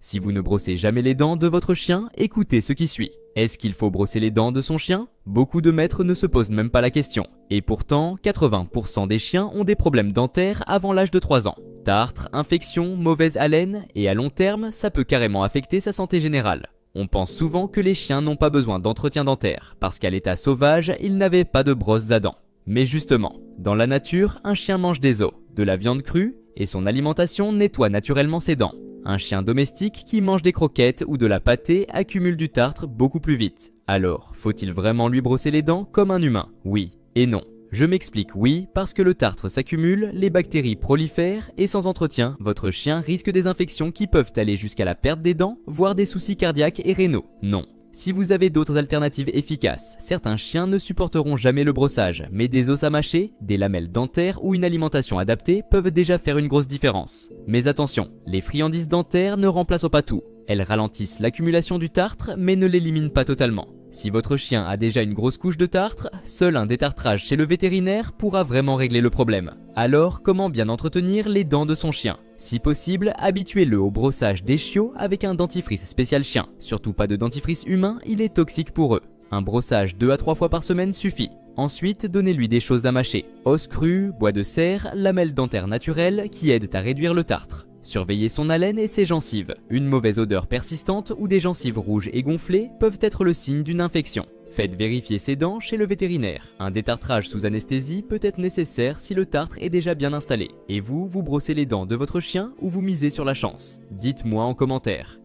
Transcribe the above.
Si vous ne brossez jamais les dents de votre chien, écoutez ce qui suit. Est-ce qu'il faut brosser les dents de son chien? Beaucoup de maîtres ne se posent même pas la question. Et pourtant, 80% des chiens ont des problèmes dentaires avant l'âge de 3 ans. Tartre, infection, mauvaise haleine, et à long terme, ça peut carrément affecter sa santé générale. On pense souvent que les chiens n'ont pas besoin d'entretien dentaire, parce qu'à l'état sauvage, ils n'avaient pas de brosses à dents. Mais justement, dans la nature, un chien mange des os, de la viande crue, et son alimentation nettoie naturellement ses dents. Un chien domestique qui mange des croquettes ou de la pâtée accumule du tartre beaucoup plus vite. Alors, faut-il vraiment lui brosser les dents comme un humain? Oui et non. Je m'explique, oui, parce que le tartre s'accumule, les bactéries prolifèrent et sans entretien, votre chien risque des infections qui peuvent aller jusqu'à la perte des dents, voire des soucis cardiaques et rénaux. Non. Si vous avez d'autres alternatives efficaces, certains chiens ne supporteront jamais le brossage, mais des os à mâcher, des lamelles dentaires ou une alimentation adaptée peuvent déjà faire une grosse différence. Mais attention, les friandises dentaires ne remplacent pas tout. Elles ralentissent l'accumulation du tartre, mais ne l'éliminent pas totalement. Si votre chien a déjà une grosse couche de tartre, seul un détartrage chez le vétérinaire pourra vraiment régler le problème. Alors, comment bien entretenir les dents de son chien? Si possible, habituez-le au brossage des chiots avec un dentifrice spécial chien. Surtout pas de dentifrice humain, il est toxique pour eux. Un brossage 2 à 3 fois par semaine suffit. Ensuite, donnez-lui des choses à mâcher. Os crus, bois de serre, lamelles dentaires naturelles qui aident à réduire le tartre. Surveillez son haleine et ses gencives. Une mauvaise odeur persistante ou des gencives rouges et gonflées peuvent être le signe d'une infection. Faites vérifier ses dents chez le vétérinaire. Un détartrage sous anesthésie peut être nécessaire si le tartre est déjà bien installé. Et vous brossez les dents de votre chien ou vous misez sur la chance? Dites-moi en commentaire.